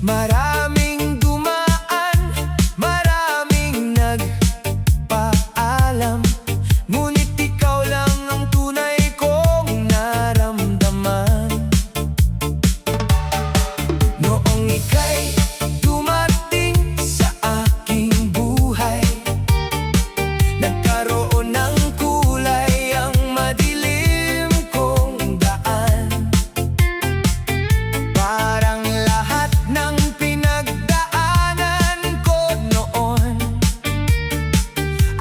Maraming dumaan, maraming nagpaalam, ngunit ikaw lang ang tunay kong naramdaman. Noong ika'y dumating sa aking buhay, nagkaroon ng kulay ang madilim kong daan. Parang lahat ng pinagdaanan ko noon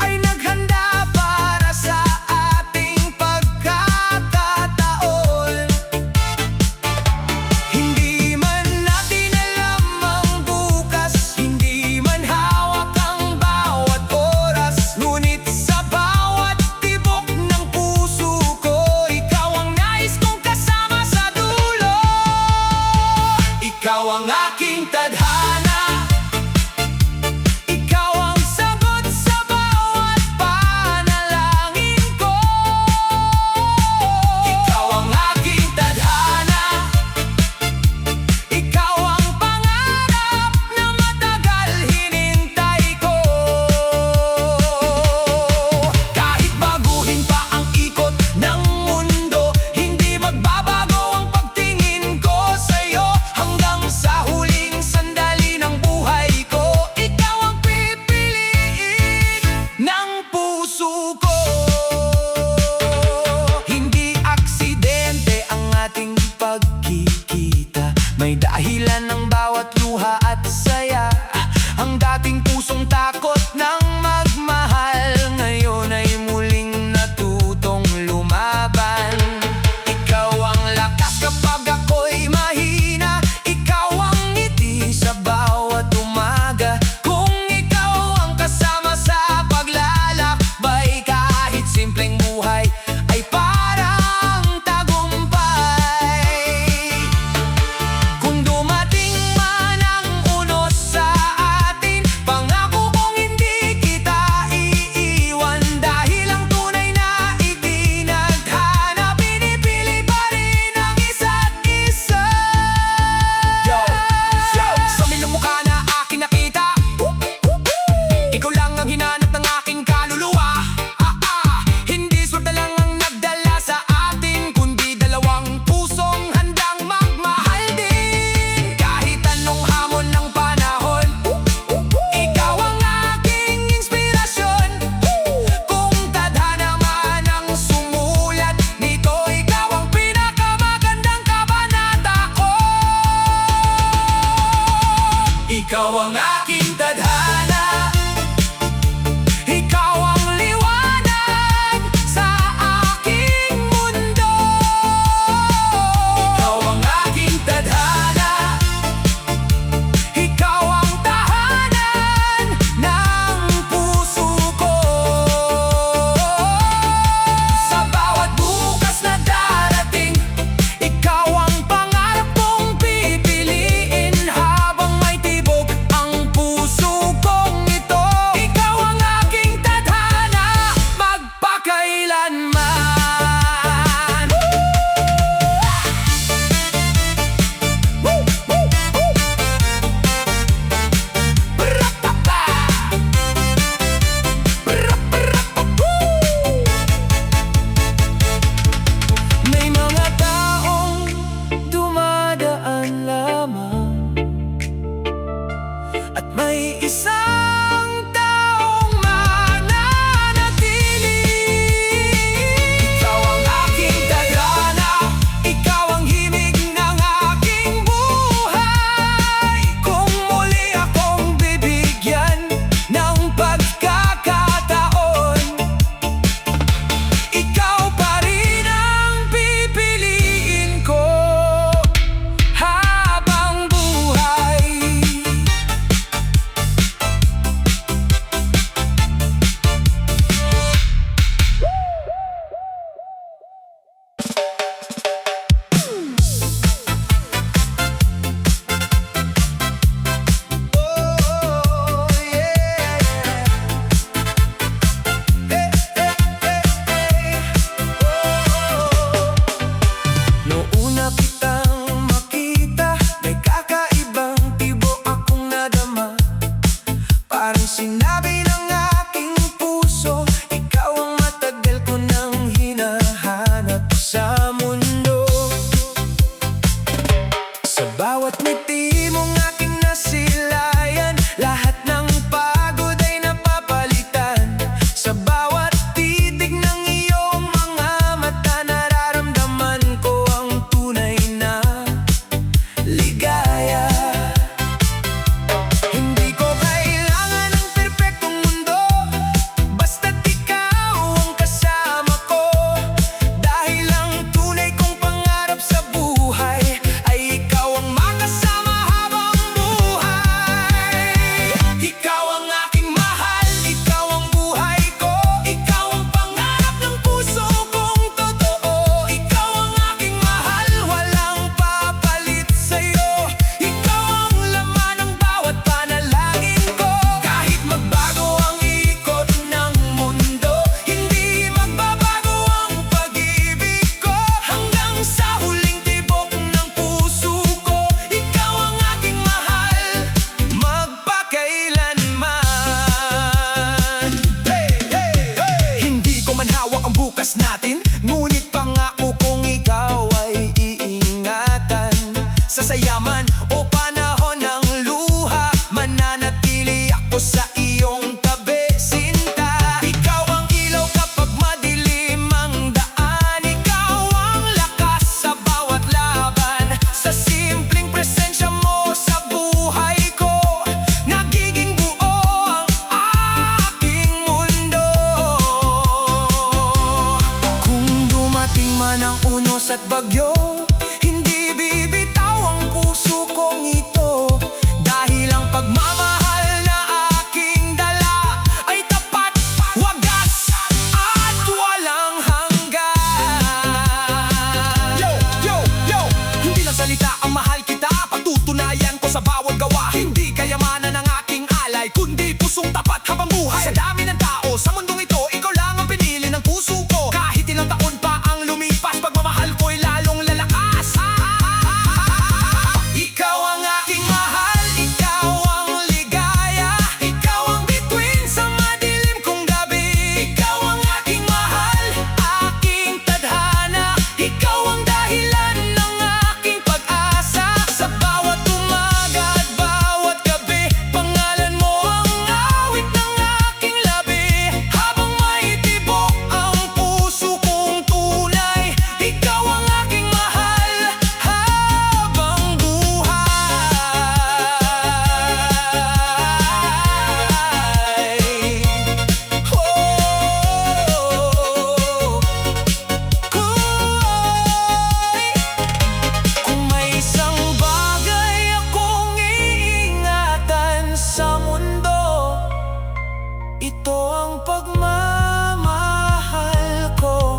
ay naghanda para sa ating pagkakataon. Hindi man natin alam ang bukas, hindi man hawak ang bawat oras, ngunit sa bawat tibok ng puso ko, ikaw ang nais kong kasama sa dulo. Ikaw ang aking tadhana, ikaw ang sagot sa bawat panalangin ko. Ikaw ang aking tadhana, ikaw ang pangarap na matagal hinintay ko. Kahit baguhin pa ang ikot ng mundo, hindi magbabago ang pagtingin ko sa'yo. Hanggang sa huling sandali ng buhay ko, ikaw ang pipiliin ng puso ko. Hindi aksidente ang ating pagkikita, may dahilan ng bawat luha at saya. Ang dating pusong takot ng magmahal, ngayon ay muling natutong lumaban. Ikaw ang lakas kapag ako'y mahina, ikaw ang ngiti sa bawat umaga. Kung ikaw ang kasama sa paglalakbay, kahit simpleng buhay ay parang tagumpay. Kung dumating man ang unos sa atin, pangako kong hindi kita iiwan. Dahil ang tunay na itinadhana, pinipili pa rin ang isa't isa. Sa milong mukha na aking nakita, ikaw lang ang hinanap ng aking kaluluwa. Hindi swerte lang ang nagdala sa atin, kundi dalawang pusong handang magmahal din. Kahit anong hamon ng panahon, ikaw ang aking inspirasyon. Kung tadhana man ang sumulat nito, ikaw ang pinakamagandang kabanata ko. Ikaw ang aking tadhana, ikaw ang liwanag sa aking mundo. Ikaw ang aking tadhana, ikaw ang tahanan ng puso ko. Sa bawat bukas na darating, ikaw ang pangarap kong pipiliin. Habang may tibok ang puso kong ito, ikaw ang aking tadhana magpakailanman. May mga taong dumadaan lamang, at may isang taong mananatili. Ikaw ang aking tadhana, ikaw ang himig ng aking buhay. Kung muli akong bibigyan ng pagkakataon, ikaw pa rin ang pipiliin ko habang buhay. sa yaman o panahon ng luha, mananatili ako sa iyong tabi, sinta. Ikaw ang ilaw kapag madilim ang daan, ikaw ang lakas sa bawat laban. Sa simpleng presensya mo sa buhay ko, nagiging buo ang aking mundo. Kung dumating man ang unos at bagyo, hindi bibitaw ang puso kong ito, dahil ang pagmamahal na aking dala ay tapat, wagas at walang hanggan. Yo, yo, yo! Hindi lang salita ang mahal kita, patutunayan ko sa bawat gawa. Hindi kayamanan ng aking alay, kundi pusong tapat habang buhay. Sa dami ng tao sa mundong ito, ikaw lang ang pinili ng puso ko. Kahit ilang taon pa ang lumipas, pagmamahal ko'y lalong lalakas. Ikaw ang aking mahal, ikaw ang ligaya, ikaw ang bituin sa madilim kong gabi. Ikaw ang aking mahal, aking tadhana, ikaw ang dahilan ng aking pag-asa. Sa bawat umaga at bawat gabi, pangalan mo ang awit ng aking labi. Habang may tibok ang puso kong tunay, ikaw ang aking mahal habang buhay. Kung may isang bagay akong iingatan sa mundo, ito ang pagmamahal ko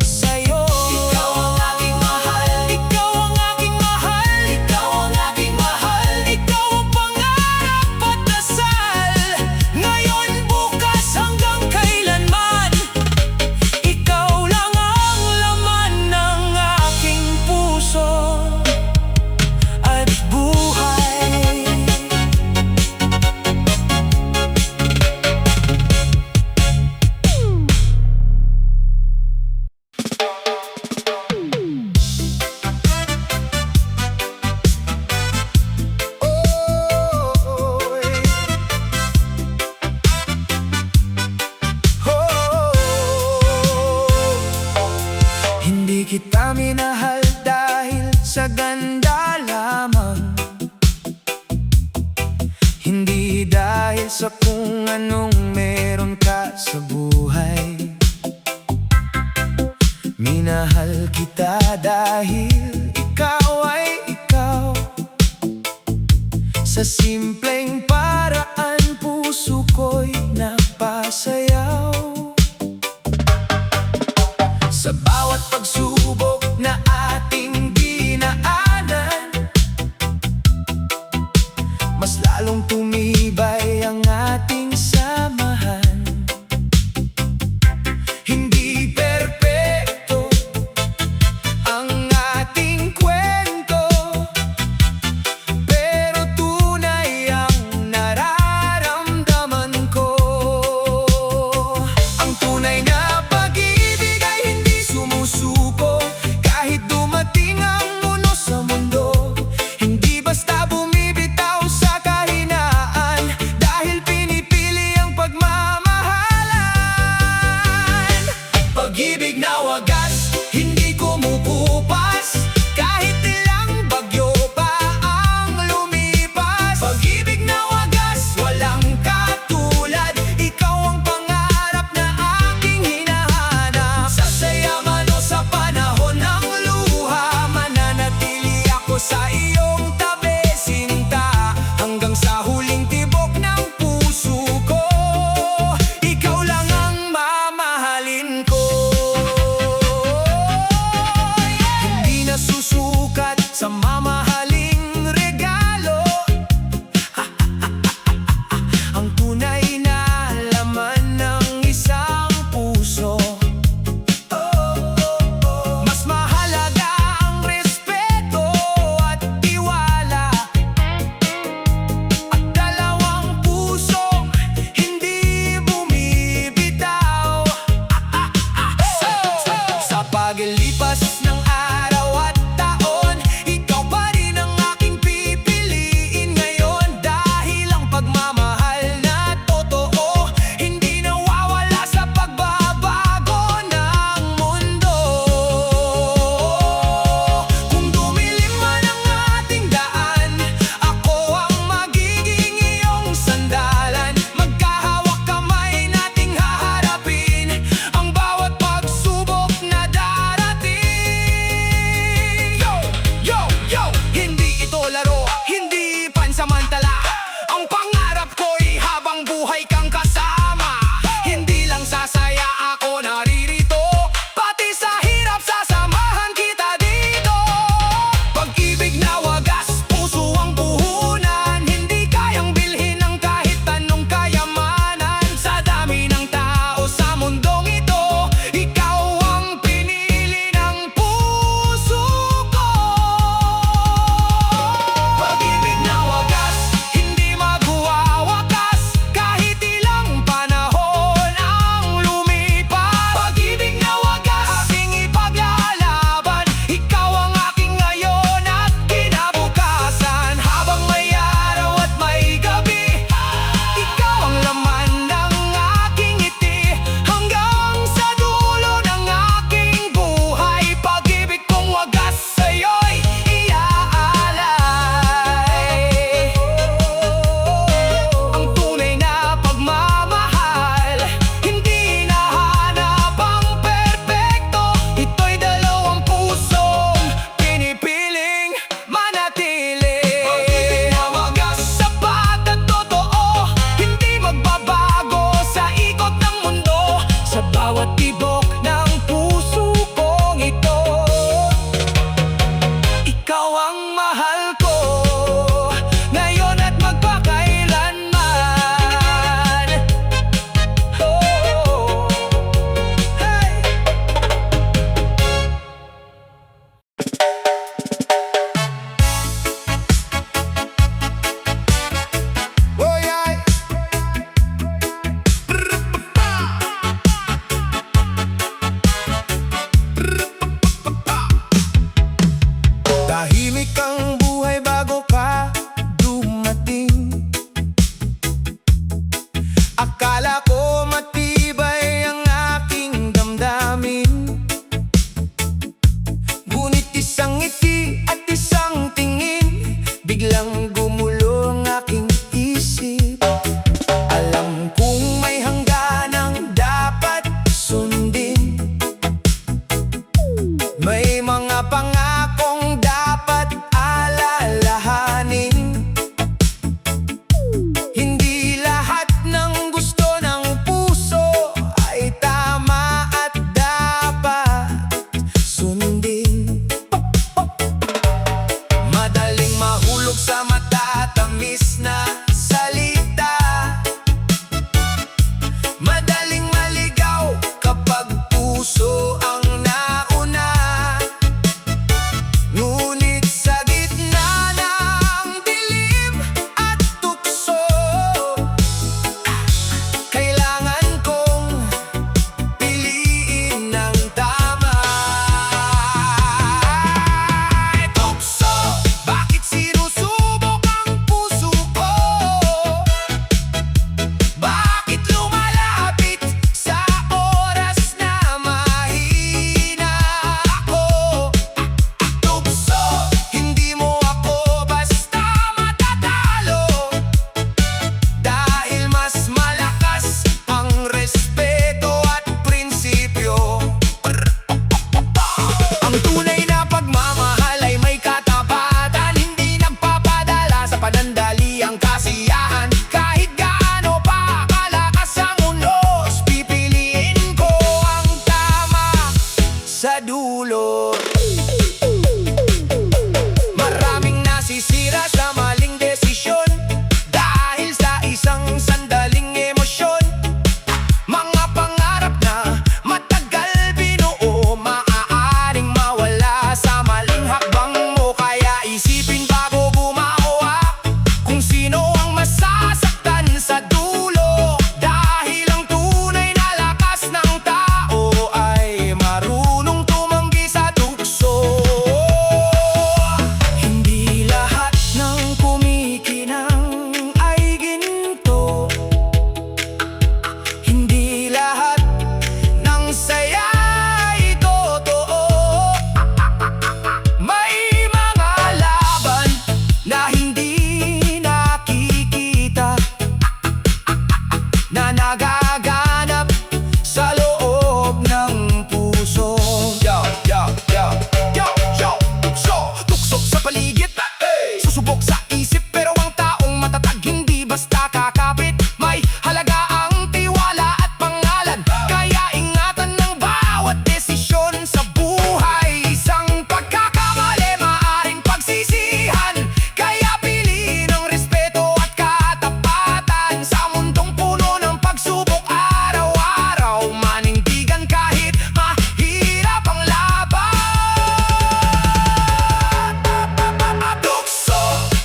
sa'yo. Ikaw ang aking mahal, ikaw ang aking mahal, ikaw ang aking mahal, ikaw ang pangarap at dasal, ngayon, bukas, hanggang kailanman. Ikaw lang ang laman ng aking puso at buhay. Hindi kita minahal dahil sa ganda lamang, hindi dahil sa kung anong meron ka sa buhay. Minahal kita dahil ikaw ay ikaw. Sa simpleng paraan, puso ko'y napasayaw. Sa bawat pagsubok na ating dinaanan, mas lalong tumibay ang ating samahan. Hindi perpekto ang ating kwento, pero tunay ang ikaw ang mahal ko, ngayon at magpakailanman. Oh, hey. Oh, yeah. Tahimik ang buhay bago ka dumating. Akala ko matibay ang aking damdamin, ngunit isang ngiti at isang tingin, biglang gumulo ang aking isip. Alam kong may hangganang dapat sundin, may mga pangakong dapat alalahanin. Hindi lahat ng gusto ng puso ay tama at dapat sundin. Madaling mahulog sa matatamis na salita, madaling maligaw kapag puso ang nauna. Ngunit sa gitna ng dilim at tukso, kailangan kong piliin ng tama. Tukso, bakit sinusubok ang puso ko? Bakit lumalapit sa oras na mahina ako? Tukso, hindi mo ako basta matatalo, dahil mas malakas ang respeto at prinsipyo. Ang tunay na pagmamahal ay may katapatan, hindi nagpapadala sa panandaliang kasiyahan. Kahit gaano pa kalakas ang unos, pipiliin ko ang tama sa dulo. Maraming nasisira sa maling desisyon dahil sa isang sandaling emosyon. Mga pangarap na matagal binuo, maaaring mawala sa maling hakbang mo. Kaya isipin bago gumawa kung sino ang masasaktan sa dulo, dahil ang tunay na lakas ng tao ay marunong tumanggi sa tukso. Hindi lahat ng kumikinang ay ginto, hindi lahat ng saya ay totoo. May mga laban na hindi nakikita, na nagaganap sa loob ng puso. Yo, yo, yo, yo, yo, tukso, tukso sa paligid, susubok sa isip, pero ang taong matatag hindi basta kakapit. May halaga ang tiwala at pangalan, kaya ingatan ng bawat desisyon sa buhay. Isang pagkakamali maaring pagsisihan, kaya piliin ang respeto at katapatan. Sa mundong puno ng pagsubok araw-araw, manindigan kahit mahirap ang laban. Tukso,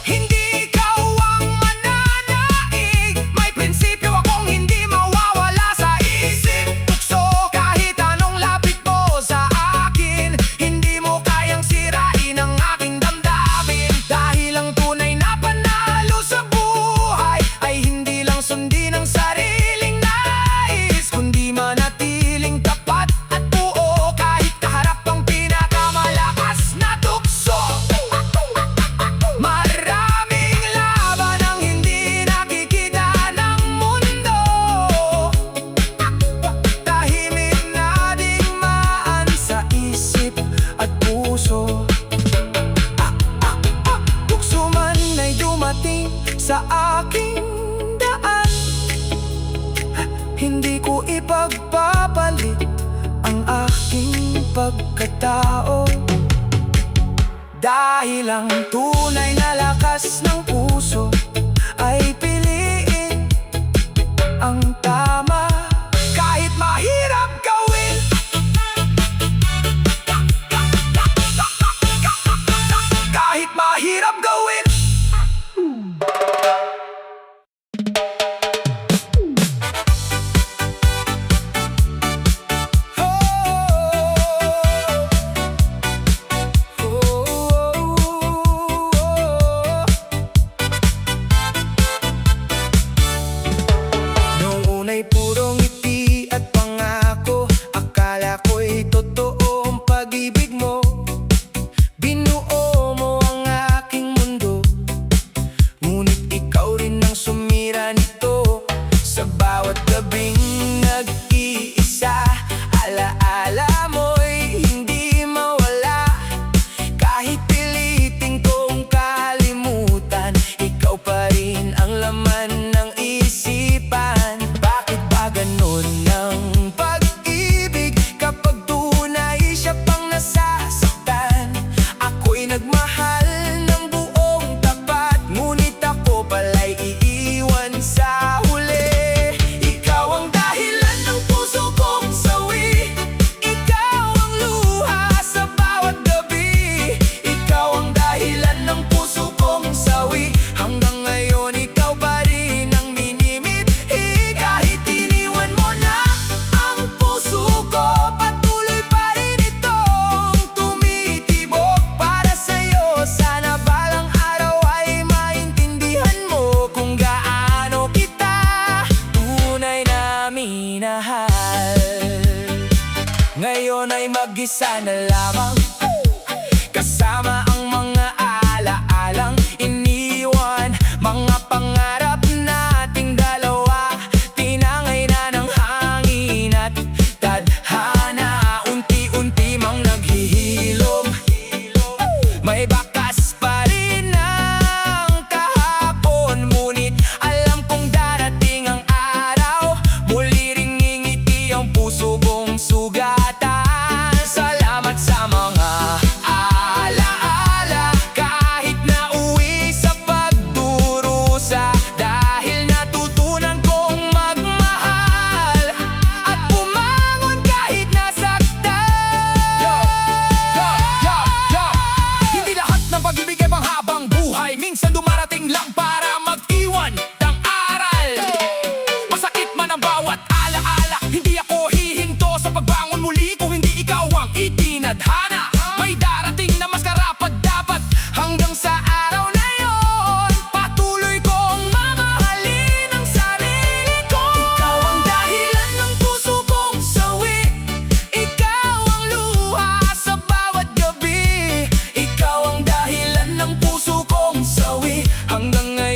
hindi ikaw ang mananaig, may prinsipyo akong hindi mawawala sa isip. Tukso, kahit anong lapit mo sa akin, hindi mo kayang sirain ang aking damdamin. Dahil ang tunay na panalo sa buhay ay hindi lang sundin ang sariling nais, kundi manatiling tapat at buo kahit kaharap ang pinakamalakas na tukso. Maraming laban ang hindi nakikita ng mundo, tahimik na digmaan sa isip at puso. Tukso man ay dumating sa aking daan, hindi ko ipagpapalit ang aking pagkatao. Dahil ang tunay na lakas ng puso ay piliin ang tama kahit mahirap gawin. Kahit mahirap gawin. Noong una'y puro ngiti at pangako, akala ko'y totoo ang pag-ibig mo. Binuo mo ang aking mundo, ngunit ikaw rin ang sumira nito. Sa bawat gabing nag-iisa, alaala mo'y hindi mawala. Kahit pilitin kong kalimutan, ikaw pa rin ang laman ng isipan. Bakit ba ganun ang pag-ibig kapag tunay siya pang nasasaktan? Ako'y nagmahal ng buong tapat, ngunit ako pala'y iiwan sa huli. Ikaw ang dahilan ng puso kong sawi, ikaw ang luha sa bawat gabi. Ikaw ang dahilan ng puso kong sawi, hanggang ngayon ikaw pa rin ang minimithi. Kahit iniwan mo na ang puso ko, patuloy pa rin itong tumitibok para sa'yo. Sana balang araw ay maintindihan mo kung gaano kita tunay na minahal. Ngayon ay mag-isa na lamang, kasama ang mga alaalang iniwan. Mga pangarap nating dalawa, tinangay na ng hangin at tadhana. Unti-unti mang naghihilom, may bakas pa rin ang kahapon. Ngunit alam kong darating ang araw, muli ring ngingiti ang puso kong sugatan. Salamat sa mga alaala, kahit nauwi sa pagdurusa. Dahil natutunan kong magmahal at bumangon kahit nasaktan. Hindi lahat ng pag-ibig ay panghabang buhay, minsan dumarating lang para mag-iwan ng aral. Masakit man ang bawat alaala, hindi ako hihinto sa pagbangon muli kung hindi ikaw ang itinadhana. May darating na mas karapat-dapat, hanggang sa araw na yon patuloy kong mamahalin ang sarili ko. Ikaw ang dahilan ng puso kong sawi, ikaw ang luha sa bawat gabi. Ikaw ang dahilan ng puso kong sawi, hanggang ngayon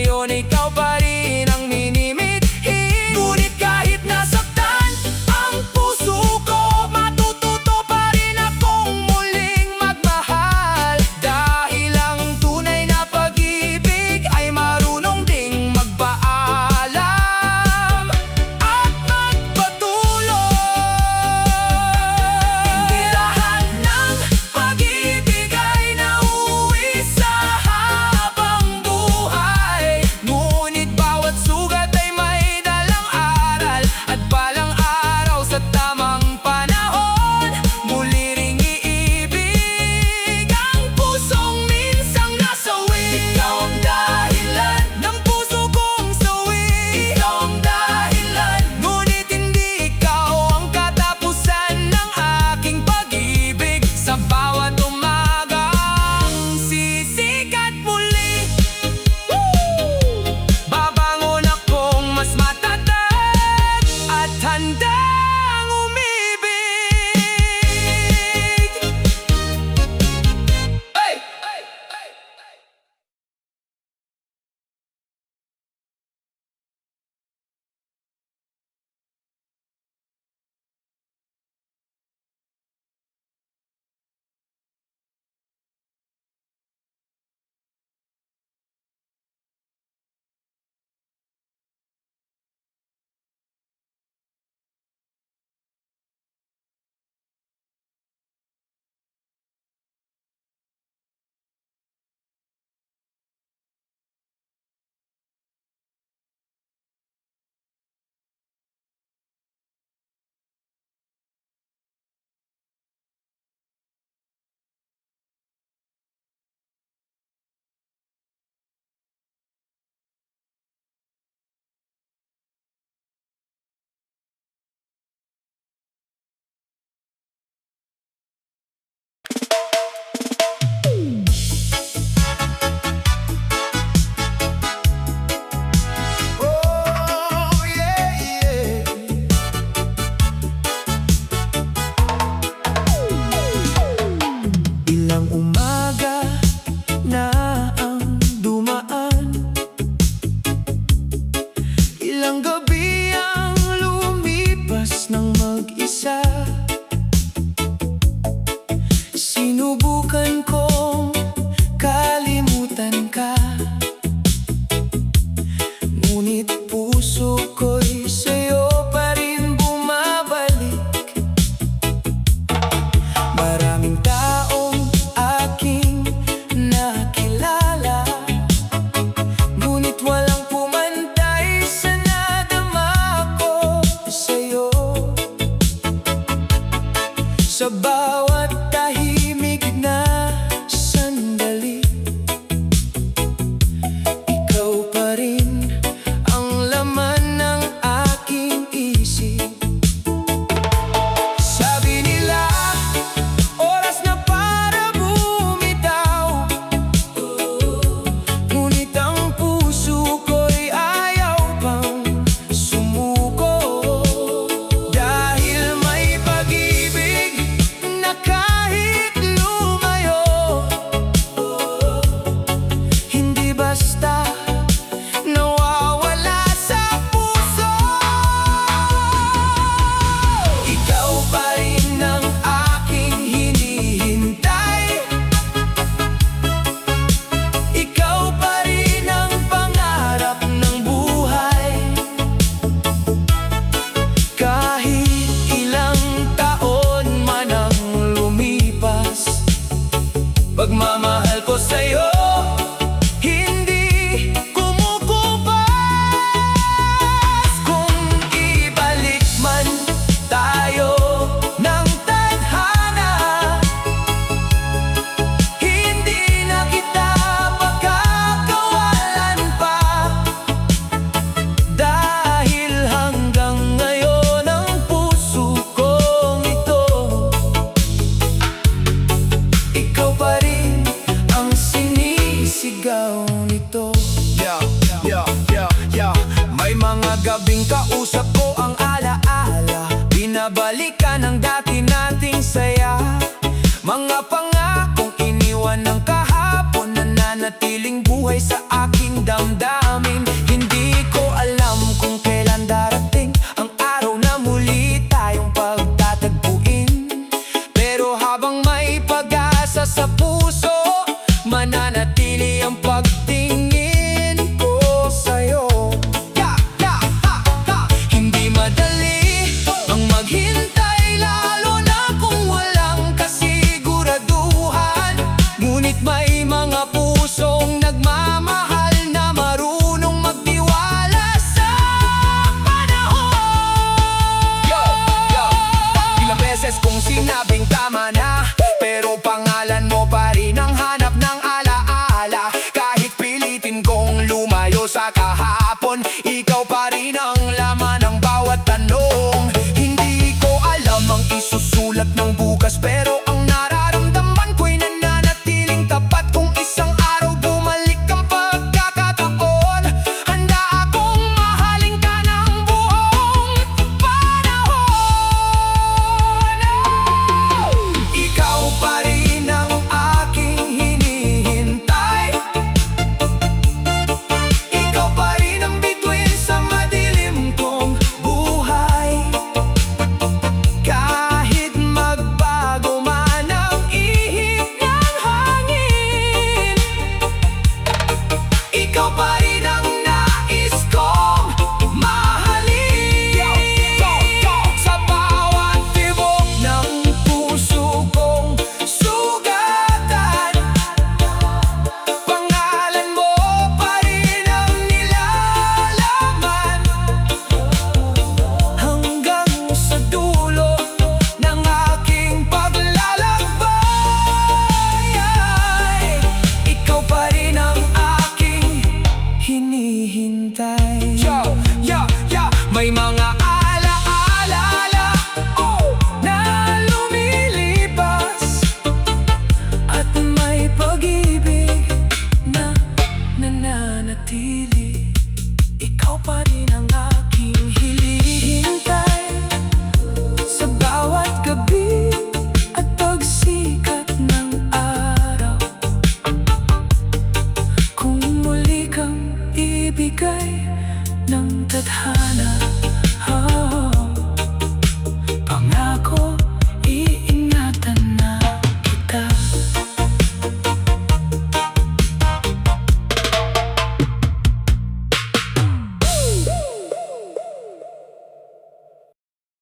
sa'yo, hindi kumukupas. Kung ibalik man tayo ng tadhana, hindi na kita pagkakawalan pa. Dahil hanggang ngayon ang puso kong ito, ikaw pa rin ang sinisigaw nito. May mga gabing kausap ko ang alaala, binabalikan ang dati nating saya. Mga pangakong iniwan ng kahapon, nananatiling buhay sa aking damdamin. Hindi ko alam kung kailan darating ang araw na muli tayong pagtatagpuin. Pero habang may pag-asa sa puso, mananatili ang